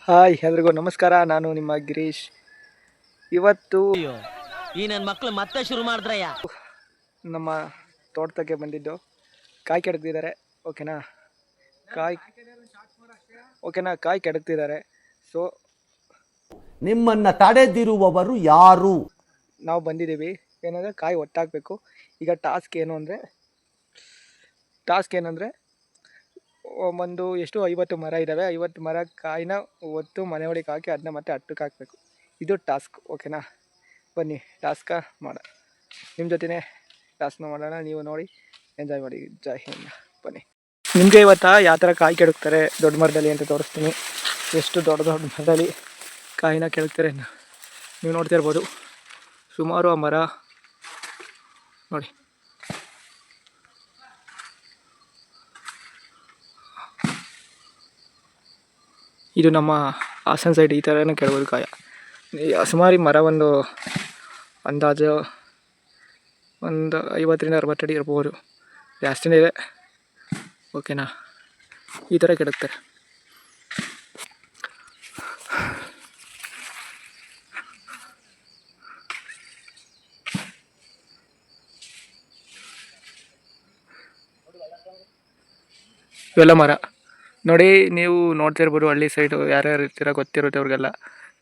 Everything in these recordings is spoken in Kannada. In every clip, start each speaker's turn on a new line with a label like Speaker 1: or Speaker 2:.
Speaker 1: ಹಾಯ್ ಎಲ್ರಿಗೂ ನಮಸ್ಕಾರ. ನಾನು ನಿಮ್ಮ ಗಿರೀಶ್. ಇವತ್ತು
Speaker 2: ಈ ನನ್ನ ಮಕ್ಕಳು ಮತ್ತೆ ಶುರು ಮಾಡಿದ್ರಯ್ಯ.
Speaker 1: ನಮ್ಮ ತೋಟಕ್ಕೆ ಬಂದಿದ್ದು ಕಾಯಿ ಕೆಡಕ್ತಿದ್ದಾರೆ. ಕಾಯಿ ಕೆಡಕ್ತಿದ್ದಾರೆ. ಸೊ
Speaker 3: ನಿಮ್ಮನ್ನ ತಡೆದಿರುವವರು ಯಾರು?
Speaker 1: ನಾವು ಬಂದಿದ್ದೀವಿ ಏನಂದರೆ ಕಾಯಿ ಒಟ್ಟಾಕಬೇಕು. ಈಗ ಟಾಸ್ಕ್ ಏನಂದರೆ ಒಂದು ಎಷ್ಟು 50 ಮರ ಇದ್ದಾವೆ. 50 ಮರ ಕಾಯಿನ ಒತ್ತು ಮನೆ ಒಳಗೆ ಹಾಕಿ ಅದನ್ನ ಮತ್ತೆ ಅಟ್ಟಕ್ಕೆ ಹಾಕಬೇಕು. ಇದು ಟಾಸ್ಕ್. ಓಕೆನಾ, ಬನ್ನಿ ಟಾಸ್ಕ ಮಾಡೋಣ. ನಿಮ್ಮ ಜೊತೆನೇ ಟಾಸ್ಕ್ನ ಮಾಡೋಣ. ನೀವು ನೋಡಿ ಎಂಜಾಯ್ ಮಾಡಿ. ಜೈ ಹಿಂದ್. ಬನ್ನಿ ನಿಮಗೆ ಇವತ್ತು ಯಾವ ಥರ ಕಾಯಿ ಕೆಡಕ್ತಾರೆ ದೊಡ್ಡ ಮರದಲ್ಲಿ ಅಂತ ತೋರಿಸ್ತೀನಿ. ಎಷ್ಟು ದೊಡ್ಡ ಮರದಲ್ಲಿ ಕಾಯಿನ ಕೆಡಕ್ತಾರೆ ನೀವು ನೋಡ್ತಾ ಇರ್ಬೋದು. ಸುಮಾರು ಆ ಮರ ನೋಡಿ. ಇದು ನಮ್ಮ ಹಾಸನ ಸೈಡ್ ಈ ಥರನೇ ಕೆಡಬೋದು ಕಾಯ. ಸುಮಾರು ಮರ ಒಂದು ಅಂದಾಜು ಒಂದು 50ರಿಂದ 60 ಅಡಿ ಇರ್ಬೋದು, ಜಾಸ್ತಿನೇ ಇದೆ. ಓಕೆನಾ, ಈ ಥರ ಕೆಡಕ್ತಾರೆ. ಇವೆಲ್ಲ ಮರ ನೋಡಿ, ನೀವು ನೋಡ್ತಾ ಇರ್ಬೋದು. ಹಳ್ಳಿ ಸೈಡು ಯಾರ್ಯಾರು ಇರ್ತೀರ ಗೊತ್ತಿರುತ್ತೆ ಅವ್ರಿಗೆಲ್ಲ.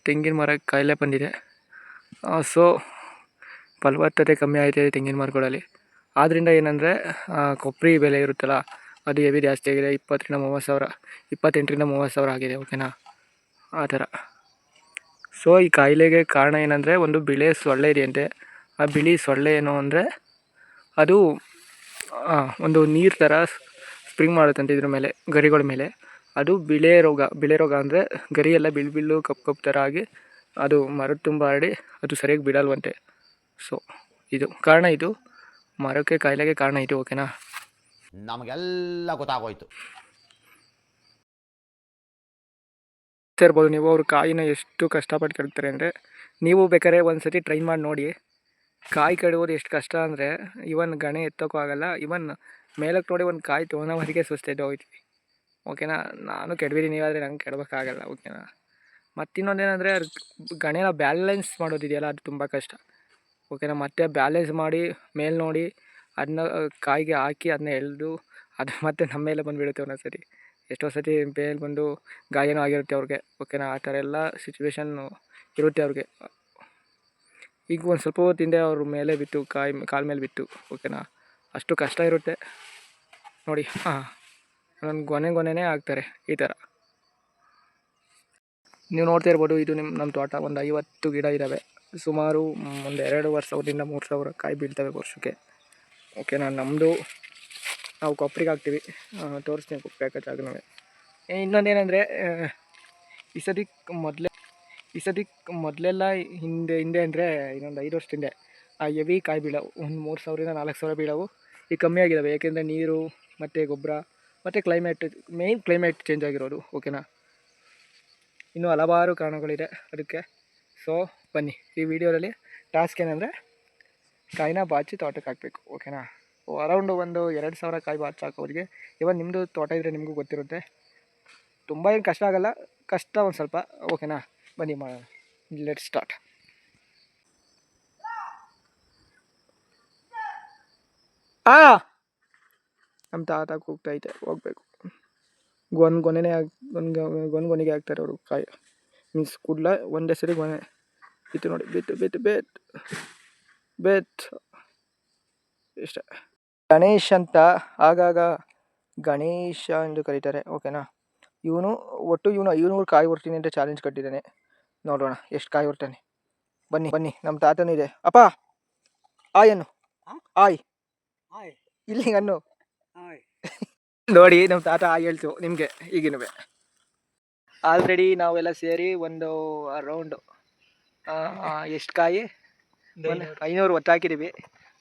Speaker 1: ತೆಂಗಿನ ಮರ ಕಾಯಿಲೆ ಬಂದಿದೆ. ಸೊ ಫಲವತ್ತತೆ ಕಮ್ಮಿ ಆಯ್ತಿದೆ ತೆಂಗಿನ ಮರಗಳಲ್ಲಿ. ಆದ್ದರಿಂದ ಏನಂದರೆ ಕೊಬ್ಬರಿ ಬೆಲೆ ಇರುತ್ತಲ್ಲ, ಅದು ಹೆವಿ ಜಾಸ್ತಿ ಆಗಿದೆ. 20ರಿಂದ 30 ಸಾವಿರ, 28ರಿಂದ 30 ಸಾವಿರ ಆಗಿದೆ. ಓಕೆನಾ, ಆ ಥರ. ಸೊ ಈ ಕಾಯಿಲೆಗೆ ಕಾರಣ ಏನಂದರೆ ಒಂದು ಬಿಳಿ ಸೊಳ್ಳೆ ಇದೆಯಂತೆ. ಆ ಬಿಳಿ ಸೊಳ್ಳೆ ಏನು ಅಂದರೆ ಅದು ಒಂದು ನೀರು ಥರ ಸ್ಪ್ರಿಂಗ್ ಮಾಡುತ್ತಂತೆ ಇದ್ರ ಮೇಲೆ, ಗರಿಗಳ ಮೇಲೆ. ಅದು ಬಿಳೆ ರೋಗ ಅಂದರೆ ಗರಿ ಎಲ್ಲ ಬಿಳ್ಳು ಕಪ್ಪು ಥರ ಆಗಿ ಅದು ಮರದ ತುಂಬ ಹರಡಿ ಅದು ಸರಿಯಾಗಿ ಬಿಡಲ್ವಂತೆ. ಸೊ ಇದು ಕಾರಣ, ಇದು ಮರಕ್ಕೆ ಕಾಯಿಲೆಗೆ ಕಾರಣ ಇದು. ಓಕೆನಾ,
Speaker 3: ನಮಗೆಲ್ಲ ಗೊತ್ತಾಗೋಯ್ತು.
Speaker 1: ಇರ್ಬೋದು ನೀವು ಅವ್ರ ಕಾಯಿನ ಎಷ್ಟು ಕಷ್ಟಪಟ್ಟು ಕೆಡ್ತಾರೆ ಅಂದರೆ, ನೀವು ಬೇಕಾದ್ರೆ ಒಂದು ಸತಿ ಟ್ರೈ ಮಾಡಿ ನೋಡಿ. ಕಾಯಿ ಕೆಡುವುದು ಎಷ್ಟು ಕಷ್ಟ ಅಂದರೆ ಇವನ್ ಗಣೆ ಎತ್ತೋಕ್ಕೂ ಆಗಲ್ಲ. ಇವನ್ ಮೇಲಕ್ಕೆ ನೋಡಿ ಒಂದು ಕಾಯಿ ತೊಗೊಳೋವರೆಗೆ ಸುಸ್ತಾಯ್ತು ಹೋಗ್ತೀವಿ. ಓಕೆನಾ, ನಾನು ಕೆಡವಿದ್ದೀನಿ, ಆದರೆ ನಂಗೆ ಕೆಡಬೇಕಾಗಲ್ಲ. ಓಕೆನಾ, ಮತ್ತಿನ್ನೊಂದೇನೆಂದರೆ ಗಣೇನ ಬ್ಯಾಲೆನ್ಸ್ ಮಾಡೋದಿದೆಯಲ್ಲ, ಅದು ತುಂಬ ಕಷ್ಟ. ಓಕೆನಾ, ಮತ್ತೆ ಬ್ಯಾಲೆನ್ಸ್ ಮಾಡಿ ಮೇಲೆ ನೋಡಿ ಅದನ್ನ ಕಾಯಿಗೆ ಹಾಕಿ ಅದನ್ನ ಎಳೆದು ಅದು ಮತ್ತೆ ನಮ್ಮ ಮೇಲೆ ಬಂದುಬಿಡುತ್ತೆ ಒಂದೊಂದು ಸತಿ. ಎಷ್ಟೋ ಸತಿ ಮೇಲೆ ಬಂದು ಗಾಯನೂ ಆಗಿರುತ್ತೆ ಅವ್ರಿಗೆ. ಓಕೆನಾ, ಆ ಥರ ಎಲ್ಲ ಸಿಚುವೇಶನ್ನು ಇರುತ್ತೆ ಅವ್ರಿಗೆ. ಈಗ ಒಂದು ಸ್ವಲ್ಪ ಹೊತ್ತಿಂದ ಅವ್ರ ಮೇಲೆ ಬಿತ್ತು, ಕಾಲ ಮೇಲೆ ಬಿತ್ತು. ಓಕೆನಾ, ಅಷ್ಟು ಕಷ್ಟ ಇರುತ್ತೆ ನೋಡಿ. ನನ್ನ ಗೊನೆನೇ ಆಗ್ತಾರೆ ಈ ಥರ. ನೀವು ನೋಡ್ತಾ ಇರ್ಬೋದು. ಇದು ನಮ್ಮ ತೋಟ ಒಂದು 50 ಗಿಡ ಇದ್ದಾವೆ. ಸುಮಾರು ಒಂದು 2 ಸಾವಿರದಿಂದ 3 ಸಾವಿರ ಕಾಯಿ ಬೀಳ್ತವೆ ವರ್ಷಕ್ಕೆ. ಓಕೆನಾ, ನಮ್ಮದು ನಾವು ಕೊಪ್ಪರಿಗೆ ಹಾಕ್ತೀವಿ. ತೋರಿಸ್ತೀನಿ ಕೊಪ್ಪರಿಗೆ ಹಾಕೋ ಜಾಗನೂ. ಇನ್ನೊಂದೇನೆಂದರೆ ಈ ಸತಿ ಮೊದಲೆಲ್ಲ ಹಿಂದೆ ಅಂದರೆ ಇನ್ನೊಂದು 5 ವರ್ಷದ ಹಿಂದೆ ಹೆವಿ ಕಾಯಿ ಬೀಳವು. ಒಂದು 3 ಸಾವಿರದಿಂದ 4 ಸಾವಿರ ಬೀಳವು. ಈಗ ಕಮ್ಮಿ ಆಗಿದ್ದಾವೆ. ಏಕೆಂದರೆ ನೀರು ಮತ್ತು ಗೊಬ್ಬರ ಮತ್ತು ಕ್ಲೈಮೇಟ್ ಚೇಂಜ್ ಆಗಿರೋದು. ಓಕೆನಾ, ಇನ್ನೂ ಹಲವಾರು ಕಾರಣಗಳಿದೆ ಅದಕ್ಕೆ. ಸೊ ಬನ್ನಿ, ಈ ವಿಡಿಯೋದಲ್ಲಿ ಟಾಸ್ಕ್ ಏನಂದರೆ ಕಾಯಿನ ಬಾಚಿ ತೋಟಕ್ಕೆ ಹಾಕಬೇಕು. ಓಕೆನಾ, ಅರೌಂಡು ಒಂದು 2 ಸಾವಿರ ಕಾಯಿ ಬಾಚಿ ಹಾಕೋರಿಗೆ. ಇವನ್ ನಿಮ್ಮದು ತೋಟ ಇದ್ದರೆ ನಿಮಗೂ ಗೊತ್ತಿರುತ್ತೆ. ತುಂಬ ಏನು ಕಷ್ಟ ಆಗಲ್ಲ, ಕಷ್ಟ ಒಂದು ಸ್ವಲ್ಪ. ಓಕೆನಾ, ಬನ್ನಿ ಮಾಡೋಣ. Let's start. ನಮ್ಮ ತಾತ ಕೂಗ್ತೈತೆ, ಹೋಗ್ಬೇಕು. ಗೊನೆಗೆ ಹಾಕ್ತಾರೆ ಅವರು ಕಾಯಿ. ಮೀನ್ಸ್ ಕೂಡಲ ಒಂದೇ ಸರಿ ಗೊನೆ ಬಿತ್ತು ನೋಡಿ. ಬೆತ್ ಇಷ್ಟ. ಗಣೇಶ್ ಅಂತ ಆಗಾಗ ಗಣೇಶ ಎಂದು ಕರೀತಾರೆ. ಓಕೆನಾ, ಇವನು 500 ಕಾಯಿ ಹೊರ್ತೀನಿ ಅಂತ ಚಾಲೆಂಜ್ ಕಟ್ಟಿದ್ದಾನೆ. ನೋಡೋಣ ಎಷ್ಟು ಕಾಯಿ ಹೊರ್ತಾನೆ. ಬನ್ನಿ ನಮ್ಮ ತಾತನೂ ಇದೆ. ಅಪ್ಪ ಆಯನ್ನು ಆಯ್ ಇಲ್ಲಿ ಅನ್ನು ನೋಡಿ. ನಮ್ಮ ತಾತ ಹೇಳ್ತು ನಿಮಗೆ ಈಗಿನವೇ. ಆಲ್ರೆಡಿ ನಾವೆಲ್ಲ ಸೇರಿ ಒಂದು ಅರೌಂಡ್ ಎಷ್ಟು ಕಾಯಿ 500 ಒತ್ತಾಕಿದ್ದೀವಿ.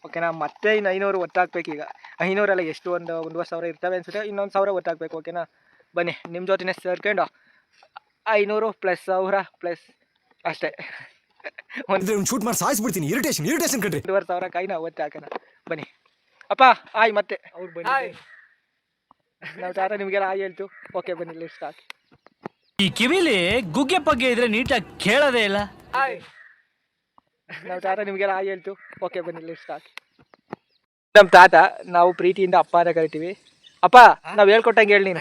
Speaker 1: ಓಕೆನಾ, ಮತ್ತೆ ಇನ್ನು 500 ಒತ್ತಾಕ್ಬೇಕೀಗ. 500 ಎಷ್ಟು ಒಂದು 1,000 ಇರ್ತವೆ ಅನ್ಸುತ್ತೆ. ಇನ್ನೊಂದು 1000 ಒತ್ತಾಕಬೇಕು. ಓಕೆನಾ, ಬನ್ನಿ ನಿಮ್ಮ ಜೊತೆನೇ ಸೇರ್ಕೊಂಡು 500 ಪ್ಲಸ್ 1000 ಪ್ಲಸ್ ಅಷ್ಟೇ ಒಂದು
Speaker 4: ಶೂಟ್ ಮಾಡಿ ಸಾಯಿಸ್ಬಿಡ್ತೀನಿ. ಇರಿಟೇಷನ್ ಕಣ್ರಿ.
Speaker 1: 2,500 ಕಾಯಿನ ಒತ್ತೆ ಹಾಕೋಣ. ಬನ್ನಿ ಅಪ್ಪ ಆಯ್. ಮತ್ತೆ ಅವ್ರು ಬನ್ನಿ. ನಾವು ತಾತ ನಿಮಗೆಲ್ಲ ಆಯ್ ಹೇಳ್ತು. ಓಕೆ ಬನ್ನಿ ಲೆಟ್ಸ್ ಸ್ಟಾರ್ಟ್.
Speaker 5: ಈ ಕಿವಿಲಿ ಗುಗ್ಗೆ ಪಗ್ಗೆ ಇದ್ರೆ ನೀಟಾಗಿ ಕೇಳೋದೇ ಇಲ್ಲ.
Speaker 1: ನಾವು ತಾತ ನಿಮಗೆಲ್ಲ ಹಾಗೆ ಹೇಳ್ತು. ಓಕೆ ಬನ್ನಿ ಸ್ಟಾರ್ಟ್. ನಮ್ಮ ತಾತ ನಾವು ಪ್ರೀತಿಯಿಂದ ಅಪ್ಪ ಅಂತ ಕರಿತೀವಿ. ಅಪ್ಪ ನಾವು ಹೇಳ್ಕೊಟ್ಟಂಗೆ ಹೇಳಿ ನೀನು.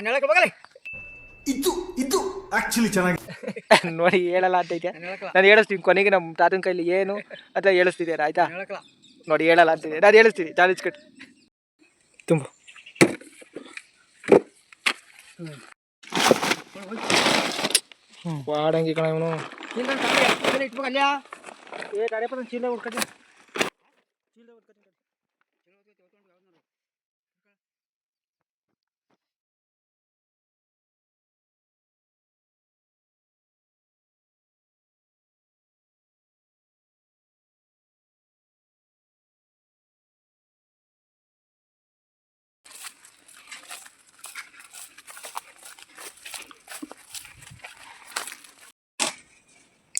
Speaker 4: ಇದು ಆಕ್ಚುಲಿ ಚೆನ್ನಾಗಿ
Speaker 1: ನೋಡಿ ಹೇಳಲ್ಲ ಅಂತೈತೆ. ನಾನು ಹೇಳಿಸ್ತೀನಿ ಕೊನೆಗೆ ನಮ್ಮ ತಾತನ ಕೈಲಿ ಏನು ಅಂತ ಹೇಳಿಸ್ತಿದ್ದಾರೆ ಆಯ್ತಾ. ನೋಡಿ ಹೇಳಲ್ಲ ಅಂತಿದೆ, ನಾನು ಹೇಳಿಸ್ತೀನಿ. ಚಾಲೆಂಜ್ ಕಟ್ ತುಂಬ ವಾಡಂಗಿ ಕಣ ಇವನು. ಚೀಲ ಹುಡ್ಕಿ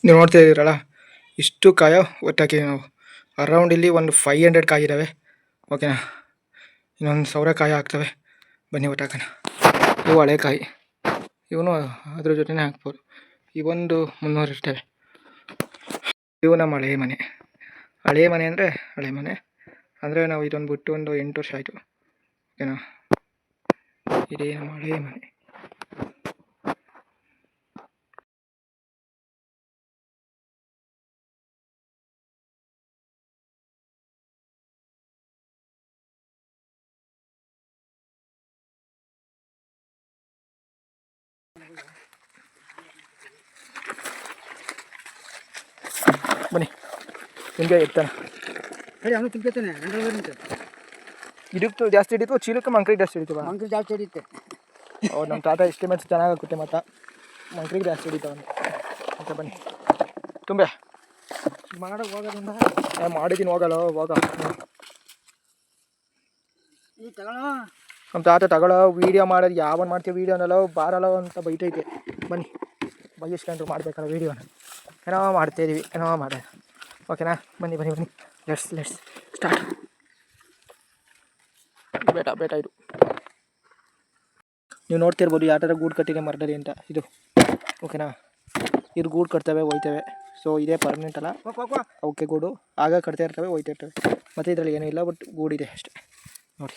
Speaker 1: ನೀವು ನೋಡ್ತಾ ಇದ್ದೀರಲ್ಲ, ಇಷ್ಟು ಕಾಯ ಒಟ್ಟಾಕಿದ್ದೀವಿ ನಾವು. ಅರೌಂಡ್ ಇಲ್ಲಿ ಒಂದು 500 ಕಾಯಿ ಇದ್ದಾವೆ. ಓಕೆನಾ, ಇನ್ನೊಂದು 1000 ಕಾಯಿ ಆಗ್ತವೆ. ಬನ್ನಿ ಒಟ್ಟಾಕೋಣ. ಇವು ಹಳೆ ಕಾಯಿ, ಇವನು ಅದ್ರ ಜೊತೆನೇ ಹಾಕ್ಬೋದು. ಇವೊಂದು 300 ಇರ್ತವೆ. ಇವು ನಮ್ಮ ಹಳೆ ಮನೆ. ಹಳೆ ಮನೆ ಅಂದರೆ ಹಳೆ ಮನೆ ಅಂದರೆ ನಾವು ಇದೊಂದು ಬಿಟ್ಟು ಒಂದು 8 ವರ್ಷ ಆಯಿತು. ಓಕೆನಾ, ಇದೇ ನಮ್ಮ ಹಳೆ ಮನೆ. ಬನ್ನಿ ನಿಮಗೆ ಎತ್ತಾನ. ಇದಕ್ಕೆ ಜಾಸ್ತಿ ಹಿಡಿತು, ಚೀಲಕ್ಕೆ ಮಂಕ್ರಿಗೆ ಜಾಸ್ತಿ ಹಿಡಿತು. ಮಂಕ್ರಿ ಜಾಸ್ತಿ ಹಿಡಿಯುತ್ತೆ. ಅವ್ರು ನಮ್ಮ ತಾತ ಎಸ್ಟಿಮೇಟ್ಸ್ ಚೆನ್ನಾಗಾಗುತ್ತೆ. ಮತ್ತು ಮಂಕ್ರಿಗೆ ಜಾಸ್ತಿ ಹಿಡಿತಾವೆ ಅಂತ. ಬನ್ನಿ ತುಂಬೆ ಮಾಡೋಕೆ ಹೋಗೋದ್ರಿಂದ ಮಾಡಿದ್ದೀನಿ. ಹೋಗಲ್ಲ ಹೋಗ ನಮ್ಮ ತಾತ ತಗೊಳ್ಳೋ ವೀಡಿಯೋ ಮಾಡೋದು ಯಾವನ್ ಮಾಡ್ತೀವಿ ವೀಡಿಯೋನಲ್ಲ ಬಾರಲ್ಲ ಅಂತ ಬೈತೈತೆ. ಬನ್ನಿ ಬೈಸ್ಕೊಂಡ್ರು ಮಾಡಬೇಕಲ್ಲ ವೀಡಿಯೋನ. ಏನೋ ಮಾಡ್ತಾಯಿದ್ದೀವಿ, ಏನೋ ಮಾಡೋದು. ಓಕೆನಾ, ಬನ್ನಿ ಬನ್ನಿ ಬನ್ನಿ ಲೆಟ್ಸ್ ಸ್ಟಾರ್ಟ್. ಬೇಟ ಇದು ನೀವು ನೋಡ್ತಿರ್ಬೋದು ಯಾವ ಥರ ಗೂಡು ಕಟ್ಟಿದೆ ಮರದಲ್ಲಿ ಅಂತ. ಇದು ಓಕೆನಾ, ಇದು ಗೂಡು ಕಟ್ತವೆ ಹೋಯ್ತವೆ. ಸೊ ಇದೇ ಪರ್ಮನೆಂಟ್ ಅಲ್ಲ, ಅವಕ್ಕೆ ಗೂಡು ಆಗ ಕಟ್ತಾ ಇರ್ತವೆ ಹೋಯ್ತಾ ಇರ್ತವೆ. ಮತ್ತು ಇದರಲ್ಲಿ ಏನೂ ಇಲ್ಲ, ಬಟ್ ಗೂಡಿದೆ ಅಷ್ಟೇ ನೋಡಿ.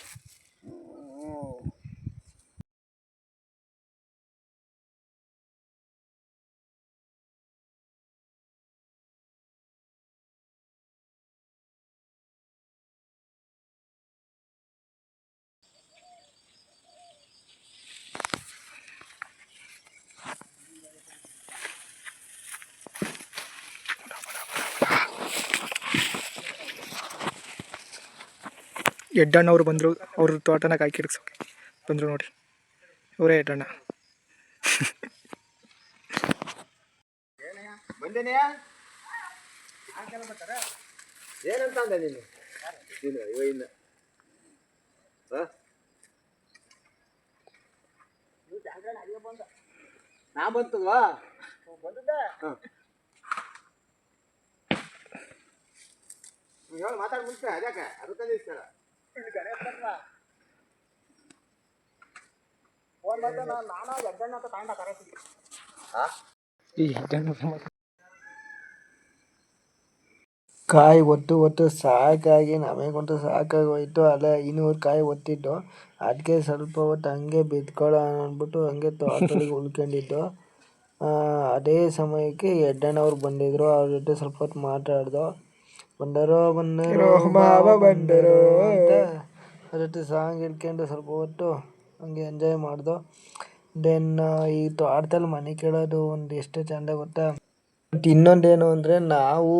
Speaker 1: ಎಡ್ಡಣ್ಣವ್ರು ಬಂದರು, ಅವ್ರ ತೋಟನ ಕಾಯಿ ಕಿಡ್ಸೋಕೆ ಬಂದರು ನೋಡಿ. ಇವರೇ ಎಡ್ಡಣ್ಣ.
Speaker 3: ಏನಂತ ಅಂದೆ ನೀನು ಇವಿಂದ ನಾ ಬಂತಲ್ವಾ ಮಾತಾಡ ಮುಂಚೆ ಅದಕ್ಕೆ ಅದಕ್ಕಲ್ಲಿ ಇಷ್ಟ
Speaker 1: ಈ ಎಡ್ಡಣ್ಣ ಕಾಯಿ ಒತ್ತು ಸಾಕಾಗಿ ನಮಗಂತೂ ಸಾಕಾಗೋಯ್ತು. ಅಲ್ಲ 500 ಕಾಯಿ ಒತ್ತಿದ್ದು, ಅದಕ್ಕೆ ಸ್ವಲ್ಪ ಹೊತ್ತು ಹಂಗೆ ಬಿದ್ಕೊಳ್ಳೋಣ ಅಂದ್ಬಿಟ್ಟು ಹಂಗೆ ತೋಟದಲ್ಲಿ ಉಳ್ಕೊಂಡಿದ್ದು. ಅದೇ ಸಮಯಕ್ಕೆ ಎಡ್ಡಣ್ಣವ್ರು ಬಂದಿದ್ರು. ಅವ್ರ ಜೊತೆ ಸ್ವಲ್ಪ ಹೊತ್ತು ಮಾತಾಡ್ದು. ಬಂದರೋ ಮಾವ ಬಂದರು ಅಂತ ಅದ್ರ ಜೊತೆ ಸಾಂಗ್ ಹಿಡ್ಕೊಂಡು ಸ್ವಲ್ಪ ಹೊತ್ತು ಹಂಗೆ ಎಂಜಾಯ್ ಮಾಡ್ದು. ದೆನ್ ಈ ತೋಟದಲ್ಲಿ ಮನೆ ಕೇಳೋದು ಒಂದು ಎಷ್ಟು ಚೆಂದ ಗೊತ್ತಾ. ಬಟ್ ಇನ್ನೊಂದೇನು ಅಂದರೆ, ನಾವು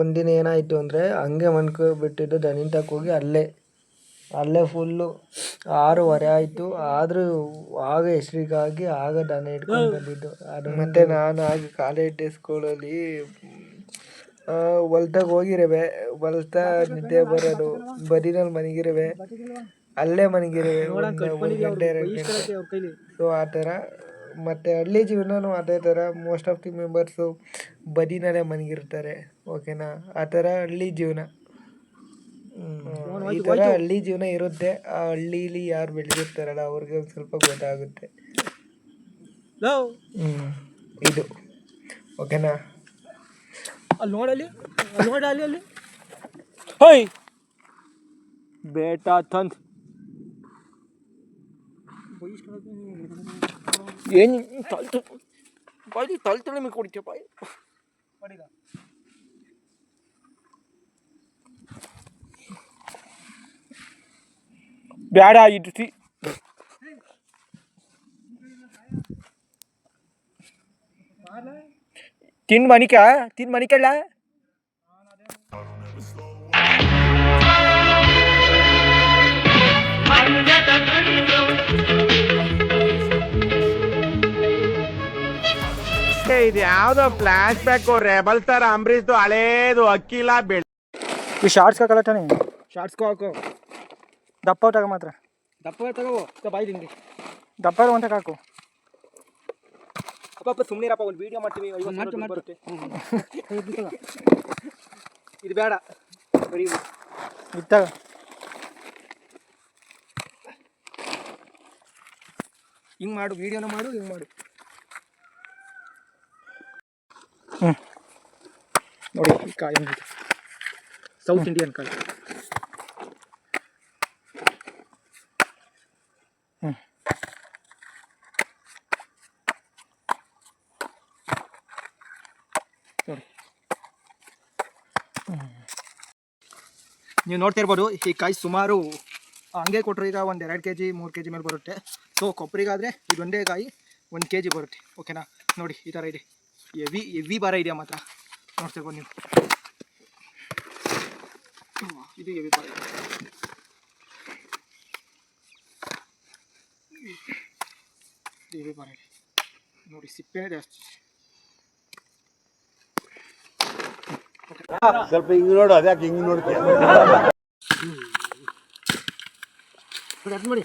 Speaker 1: ಒಂದಿನ ಏನಾಯಿತು ಅಂದರೆ, ಹಂಗೆ ಮನ್ಕೊಬಿಟ್ಟಿದ್ದು ದನಿನ್ ತಕ್ಕ ಹೋಗಿ ಅಲ್ಲೇ ಫುಲ್ಲು 6:30 ಆಯಿತು. ಆದರೂ ಆಗ ಹೆಸ್ರಿಗಾಗಿ ಆಗ ದನ ಹಿಡ್ಕೊಂಡು ಬಂದಿದ್ದು. ಅದು ಮತ್ತು ನಾನು ಆಗ ಕಾಲೇಜ್ ಡೇಸ್ಗಳಲ್ಲಿ ಹೊಲ್ದಾಗ ಹೋಗಿರವೆ, ಹೊಲ್ತಾ ನಿದ್ದೆ ಬರೋದು, ಬದಿನಲ್ಲಿ ಮನಗಿರವೆ, ಅಲ್ಲೇ ಮನಗಿರವೆ 1 ಗಂಟೆ 2 ಗಂಟೆ. ಸೊ ಆ ಥರ. ಮತ್ತು ಹಳ್ಳಿ ಜೀವನನೂ ಅದೇ ಥರ. ಮೋಸ್ಟ್ ಆಫ್ ದಿ ಮೆಂಬರ್ಸು ಬದಿನಲ್ಲೇ ಮನಗಿರ್ತಾರೆ. ಓಕೆನಾ, ಆ ಥರ ಹಳ್ಳಿ ಜೀವನ. ಈ ಥರ ಹಳ್ಳಿ ಜೀವನ ಇರುತ್ತೆ. ಆ ಹಳ್ಳೀಲಿ ಯಾರು ಬೆಳೆದಿರ್ತಾರಲ್ಲ ಅವ್ರಿಗೆ ಒಂದು ಸ್ವಲ್ಪ ಗೊತ್ತಾಗುತ್ತೆ. ಇದು ಓಕೆನಾ. ಅಲ್ಲಿ ನೋಡಲ್ಲಿ ಅಲ್ಲಿ ಹೋಯ್ ಬೇಟಾ ತಂದ್ ಏನು ತಲೆ ನಿಮಗೆ ಕೊಡ್ತೀಯ ಬಾಯಿ ಬೇಡ ಇಡ್ತಿ ತಿನ್ ಮನಿಕಲ್ಲ
Speaker 3: ಇದು ಯಾವ್ದೋ ಫ್ಲಾಶ್ ಬ್ಯಾಕ್ ರೆಬಲ್ ತರ ಅಂಬರೀಶ್ದು ಹಳೇದು ಅಕ್ಕಿಲ ಬೆಳೆ.
Speaker 1: ಈ ಶಾರ್ಟ್ಸ್ ಹಾಕಲ್ಲ ತಾನೆ, ಶಾರ್ಟ್ಸ್ಗೂ ಹಾಕು. ದಪ್ಪ ತಗೋ ಮಾತ್ರ, ದಪ್ಪ ತಗೋ ಬಾಯಿ ತಿಂಡಿ, ದಪ್ಪ ಅಂತ ಹಾಕು. ಅಪ್ಪ ಸುಮ್ಮನಿರಪ್ಪ, ಒಂದು ವೀಡಿಯೋ ಮಾಡ್ತೀವಿ, ಬರುತ್ತೆ. ಇದು ಬೇಡ ಬರೀ ಇತ್ತಾಗ ಹಿಂಗೆ ಮಾಡು, ವೀಡಿಯೋನ ಮಾಡು, ಹಿಂಗೆ ಮಾಡು. ನೋಡಿ ಈ ಕಾಯಿ ಹೆಂಗಿದೆ, ಸೌತ್ ಇಂಡಿಯನ್ ಕಾಯಿ. ನೋಡಿ ನೀವು ನೋಡ್ತಾ ಇರ್ಬೋದು, ಈ ಕಾಯಿ ಸುಮಾರು ಹಂಗೆ ಕೊಟ್ಟರು ಈಗ ಒಂದು 2 kg 3 kg ಮೇಲೆ ಬರುತ್ತೆ. ಸೊ ಕೊಬ್ಬರಿಗಾದರೆ ಇದೊಂದೇ ಕಾಯಿ 1 kg ಬರುತ್ತೆ. ಓಕೆನಾ, ನೋಡಿ ಈ ಥರ ಇದೆ, ಹೆವಿ ಭಾರ ಇದೆಯಾ ಮಾತ್ರ. ನೋಡ್ತಾ ಇರ್ಬೋದು ನೀವು, ಇದು ಹೆವಿ ಭಾರ ಇದೆ. ಹೆವಿ ಭಾರ ಇದೆ ನೋಡಿ, ಸಿಪ್ಪೆ ಜಾಸ್ತಿ.
Speaker 3: ಸ್ವಲ್ಪ ಹಿಂಗ್ ನೋಡು, ಅದ್ಯಾಕೆ ಹಿಂಗ್ ನೋಡ್ತೀಯ?
Speaker 1: ನೋಡಿ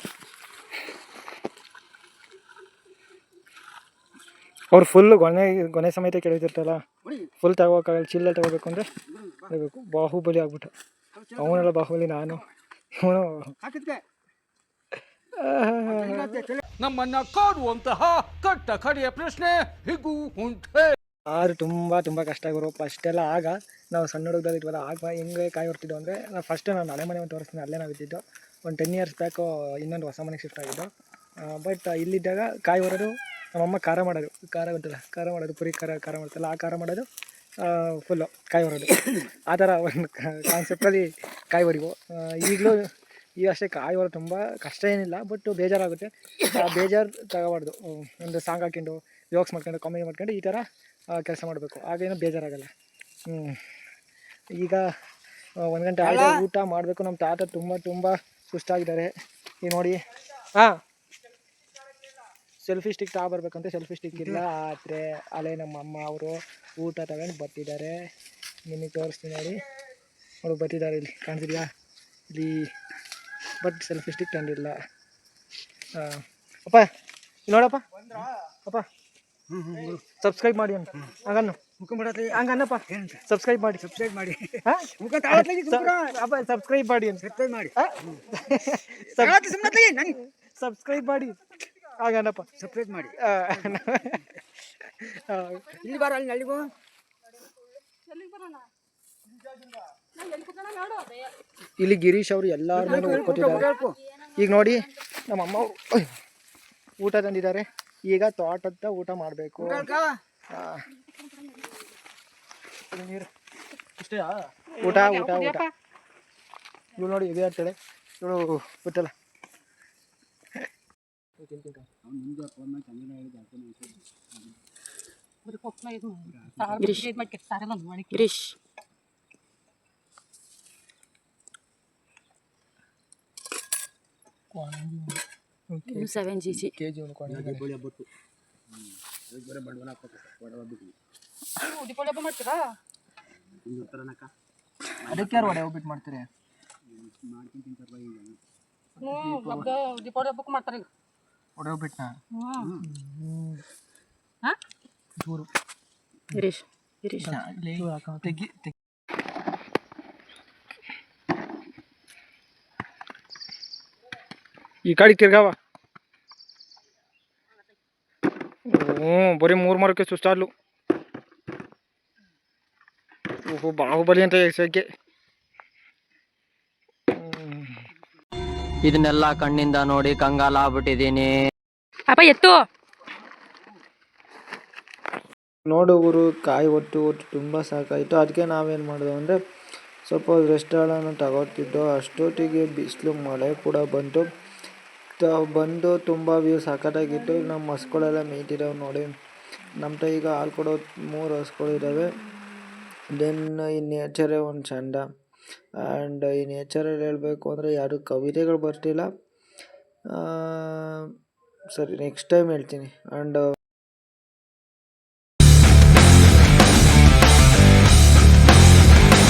Speaker 1: ಅವ್ರು ಫುಲ್ಲು ಗೊನೆ ಸಮೇತ ಕೇಳಿದಿರ್ತಲ್ಲ, ಫುಲ್ ತಗೋಕ್ಕಾಗಲ್ಲ. ಚಿಲ್ಲ ತಗೋಬೇಕು ಅಂದರೆ ತಗೋಬೇಕು. ಬಾಹುಬಲಿ ಆಗ್ಬಿಟ್ಟು, ಅವನೆಲ್ಲ ಬಾಹುಬಲಿ, ನಾನು ಇವನು.
Speaker 5: ನಮ್ಮನ್ನ ಕಾಡುವಂತಹ ಕಟ್ಟ ಕಡೆಯ ಪ್ರಶ್ನೆ ಹೀಗೂ ಉಂಟೆ.
Speaker 1: ಆರು ತುಂಬ ಕಷ್ಟ ಆಗಿರೋ ಫಸ್ಟೆಲ್ಲ. ಆಗ ನಾವು ಸಣ್ಣ ಹುಡುಗದಲ್ಲಿ ಇದ್ವಲ್ಲ, ಆಗ ಹೆಂಗೆ ಕಾಯಿ ಹೊರ್ತಿದ್ದೋ ಅಂದರೆ, ನಾನು ಹಳೆ ಮನೆ ತೋರಿಸ್ತೀನಿ, ಅಲ್ಲೇ ನಾವು ಇದ್ದಿದ್ದು. ಒಂದು 10 years ಬ್ಯಾಕು ಇನ್ನೊಂದು ಹೊಸ ಮನೆಗೆ ಶಿಫ್ಟ್ ಆಗಿದ್ದು. ಬಟ್ ಇಲ್ಲಿದ್ದಾಗ ಕಾಯಿ ಹೊರೋದು ನಮ್ಮಮ್ಮ ಖಾರ ಮಾಡೋದು, ಖಾರ ಗೊತ್ತಲ್ಲ, ಖಾರ ಮಾಡೋದು, ಪುರಿ ಖಾರ ಮಾಡ್ತಲ್ಲ, ಆ ಖಾರ ಮಾಡೋದು ಫುಲ್ಲು ಕಾಯಿ ಹೊರೋದು. ಆ ಥರ ಒಂದು ಕಾನ್ಸೆಪ್ಟಲ್ಲಿ ಕಾಯಿ ಹೊರಿವು. ಈಗಲೂ ಈಗ ಅಷ್ಟೇ ಕಾಯಿ ಹೊರ ತುಂಬ ಕಷ್ಟ ಏನಿಲ್ಲ, ಬಟ್ ಬೇಜಾರಾಗುತ್ತೆ. ಬೇಜಾರು ತಗೋಬಾರ್ದು. ಒಂದು ಸಾಂಗ್ ಹಾಕ್ಕೊಂಡು ಜೋಕ್ಸ್ ಮಾಡ್ಕೊಂಡು ಕಾಮಿಡಿ ಮಾಡ್ಕೊಂಡು ಈ ಥರ ಕೆಲಸ ಮಾಡಬೇಕು, ಆಗೇನೋ ಬೇಜಾರಾಗಲ್ಲ. ಈಗ 1 ಗಂಟೆ ಆಗಿದೆ, ಊಟ ಮಾಡಬೇಕು. ನಮ್ಮ ತಾತ ತುಂಬ ಸುಸ್ತಾಗಿದ್ದಾರೆ. ಈಗ ನೋಡಿ, ಸೆಲ್ಫಿ ಸ್ಟಿಕ್ ತಗೊಬರ್ಬೇಕಂತ, ಸೆಲ್ಫಿ ಸ್ಟಿಕ್ ಇಲ್ಲ. ಆದರೆ ಅಲ್ಲೇ ನಮ್ಮ ಅಮ್ಮ ಅವರು ಊಟ ತಗೊಂಡು ಬರ್ತಿದ್ದಾರೆ. ನಿಮಗೆ ತೋರಿಸ್ತೀನಿ ನೋಡಿ, ಬರ್ತಿದ್ದಾರೆ, ಇಲ್ಲಿ ಕಾಣಿಸಿದ್ಯಾ ಇಲ್ಲಿ. ಬಟ್ ಸೆಲ್ಫಿ ಸ್ಟಿಕ್ ತಂದಿಲ್ಲ. ಅಪ್ಪ ನೋಡಪ್ಪ, ಅಪ್ಪ ಸಬ್ಸ್ಕ್ರೈಬ್ ಮಾಡಿ ಅಂತ ಹಂಗನ್ನು ಹಂಗನ್ನಪ್ಪ, ಸಬ್ಸ್ಕ್ರೈಬ್ ಮಾಡಿ ಅಪ್ಪ, ಸಬ್ಸ್ಕ್ರೈಬ್ ಮಾಡಿ ಅಂತ, ಸಬ್ಸ್ಕ್ರೈಬ್ ಮಾಡಿ ಹಾಗನ್ನಪ್ಪ, ಸಬ್ಸ್ಕ್ರೈಬ್ ಮಾಡಿ. ಇಲ್ಲಿ ಬರ, ಅಲ್ಲಿ ಅಲ್ಲಿಗೂ ಇಲ್ಲಿ ಗಿರೀಶ್ ಅವರು ಎಲ್ಲರ ಮೇಲೆ ಒಪ್ಕೊತಿದ್ದಾರೆ. ಈಗ ನೋಡಿ, ನಮ್ಮಮ್ಮ ಊಟ ತಂದಿದ್ದಾರೆ. ಈಗ ತೋಟದ ಊಟ ಮಾಡಬೇಕು. ಊಟ ಇವಳು ನೋಡಿ, ಇದೆ ಆಗ್ತಾಳೆ ಇವಳು, ಗೊತ್ತಲ್ಲ. ಗಿರೀಶ್
Speaker 6: ಇದು 7 kg.
Speaker 1: ಅದಕ್ಕೆ ಯಾರು ಒಡೆ ಹೋಗ್ಬಿಟ್ಟು ಮಾಡ್ತೀರಿ?
Speaker 6: ದೀಪಾವಳಿ ಹಬ್ಬಕ್ಕೆ ಮಾಡ್ತಾರೆ ಈಗ
Speaker 1: ಒಡೆ ಹೋಗ್ಬಿಟ್ನಾ? ದೂರು
Speaker 6: ಗಿರೀಶ್
Speaker 1: ತೆಗಿ. ಈ ಕಡೆ ತಿರ್ಗಾವ. ಹ್ಞೂ ಬರೀ ಮೂರು ಸುಸ್ತಾಡ್ಲು. ಓಹೋ ಬಾಹುಬಲಿ ಅಂತ ಹೆಸರಿಗೆ.
Speaker 2: ಇದನ್ನೆಲ್ಲ ಕಣ್ಣಿಂದ ನೋಡಿ ಕಂಗಾಲಾಗ್ಬಿಟ್ಟಿದೀನಿ.
Speaker 6: ಅಪ್ಪ ಎತ್ತು.
Speaker 1: ನೋಡು ಗುರು, ಕಾಯಿ ಒಟ್ಟು ತುಂಬ ಸಾಕಾಯಿತು. ಅದಕ್ಕೆ ನಾವೇನು ಮಾಡಿದೆವು ಅಂದರೆ ಸ್ವಲ್ಪ ರೆಸ್ಟನ್ನು ತಗೋತಿದ್ದೋ. ಅಷ್ಟೊತ್ತಿಗೆ ಬಿಸಿಲು, ಮಳೆ ಕೂಡ ಬಂತು. ಬಂದು ತುಂಬ ವ್ಯೂ ಸಖತ್ತಾಗಿತ್ತು. ನಮ್ಮ ಹಸುಗಳೆಲ್ಲ ಮೇಯ್ತಿದ್ದಾವೆ ನೋಡಿ. ನಮ್ಮ ಈಗ ಹಾಲು ಕೊಡೋ 3 ಹಸುಗಳಿದ್ದಾವೆ. ದೆನ್ ಈ ನೇಚರೇ ಒಂದು ಚಂದ. ಆ್ಯಂಡ್ ಈ ನೇಚರಲ್ಲಿ ಹೇಳಬೇಕು ಅಂದರೆ ಯಾರೂ ಕವಿತೆಗಳು ಬರ್ತಿಲ್ಲ. ಸರಿ, ನೆಕ್ಸ್ಟ್ ಟೈಮ್ ಹೇಳ್ತೀನಿ. ಆ್ಯಂಡ್